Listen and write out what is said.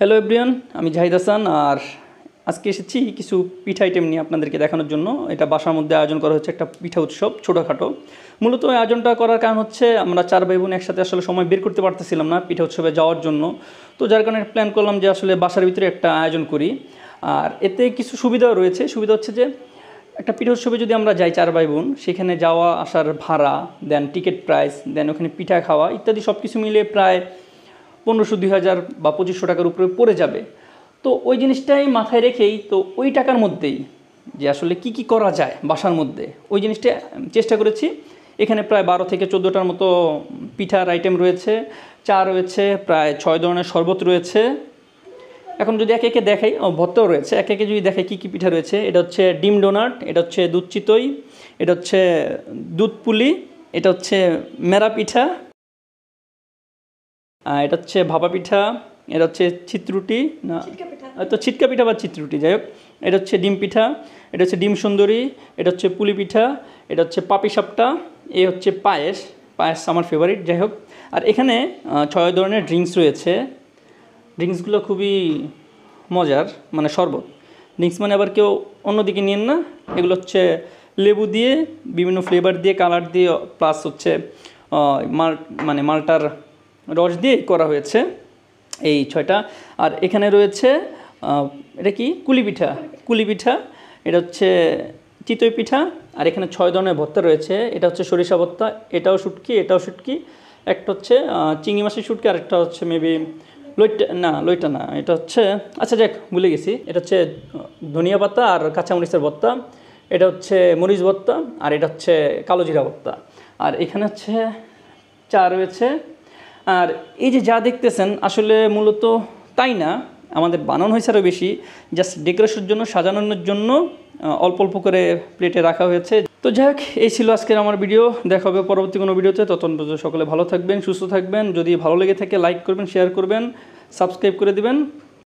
Hello everyone, আমি জাহিদ হাসান। আর আজকে এসেছি কিছু পিঠা আইটেম নিয়ে আপনাদেরকে দেখানোর জন্য। এটা বাসার মধ্যে আয়োজন করা হচ্ছে একটা পিঠা উৎসব, ছোটোখাটো। মূলত আয়োজনটা করার কারণ হচ্ছে আমরা 4 ভাই বোন একসাথে আসলে সময় বের করতে পারতেছিলাম না পিঠা উৎসবে যাওয়ার জন্য। তো যার কারণে প্ল্যান করলাম যে আসলে বাসার ভিতরে একটা আয়োজন করি। আর এতে কিছু সুবিধাও রয়েছে। সুবিধা হচ্ছে যে একটা পিঠা উৎসবে যদি আমরা যাই 4 ভাই বোন, সেখানে যাওয়া আসার ভাড়া, দেন টিকিট প্রাইস, দেন ওখানে পিঠা খাওয়া ইত্যাদি সব কিছু মিলিয়ে প্রায় 1500, 2000 বা 2500 টাকার উপরে পড়ে যাবে। তো ওই জিনিসটাই মাথায় রেখেই তো ওই টাকার মধ্যেই যে আসলে কি কি করা যায় বাসার মধ্যে, ওই জিনিসটা চেষ্টা করেছি। এখানে প্রায় 12 থেকে 14টার মতো পিঠার আইটেম রয়েছে, চা রয়েছে, প্রায় 6 ধরনের শরবত রয়েছে। এখন যদি একে একে দেখাই, ভর্তাও রয়েছে, একে একে যদি দেখাই কী কী পিঠা রয়েছে। এটা হচ্ছে ডিম ডোনাট, এটা হচ্ছে দুধ চিতই, এটা হচ্ছে দুধ পুলি, এটা হচ্ছে মেরা পিঠা, এটা হচ্ছে ভাপা পিঠা, এটা হচ্ছে চিত্রুটি, না তো ছিটকা পিঠা বা চিত্রুটি, যাই হোক। এটা হচ্ছে ডিম পিঠা, এটা হচ্ছে ডিম সুন্দরী, এটা হচ্ছে পুলি পিঠা, এটা হচ্ছে পাপি সাপটা, এ হচ্ছে পায়েস। পায়েস আমার ফেভারিট, যাই হোক। আর এখানে 6 ধরনের ড্রিঙ্কস রয়েছে। ড্রিঙ্কসগুলো খুবই মজার, মানে শরবত ড্রিঙ্কস, মানে আবার কেউ অন্যদিকে নিয়েন না। এগুলো হচ্ছে লেবু দিয়ে, বিভিন্ন ফ্লেভার দিয়ে, কালার দিয়ে, প্লাস হচ্ছে মালটার রস দিয়ে করা হয়েছে এই 6টা। আর এখানে রয়েছে এটা কি কুলি পিঠা, কুলি পিঠা, এটা হচ্ছে চিতই পিঠা। আর এখানে 6 ধরনের ভর্তা রয়েছে। এটা হচ্ছে সরিষা ভর্তা, এটাও শুটকি, এটাও শুটকি, একটা হচ্ছে চিংড়ি মাছের শুটকি, আর একটা হচ্ছে মেবি লইটা না, এটা হচ্ছে, আচ্ছা যাক ভুলে গেছি। এটা হচ্ছে ধনিয়া পাতা আর কাঁচামরিচের ভর্তা, এটা হচ্ছে মরিচ ভর্তা, আর এটা হচ্ছে কালো জিরা ভর্তা। আর এখানে হচ্ছে চা রয়েছে। আর এই যে যা দেখতেছেন আসলে মূলত তাই না, আমাদের বানানো হয়েছে আরও বেশি, জাস্ট ডেকোরেশনের জন্য, সাজানোর জন্য অল্প অল্প করে প্লেটে রাখা হয়েছে। তো যাই হোক, এই ছিল আজকের আমার ভিডিও। দেখা হবে পরবর্তী কোনো ভিডিওতে। ততক্ষণ পর্যন্ত সকলে ভালো থাকবেন, সুস্থ থাকবেন। যদি ভালো লেগে থাকে লাইক করবেন, শেয়ার করবেন, সাবস্ক্রাইব করে দিবেন।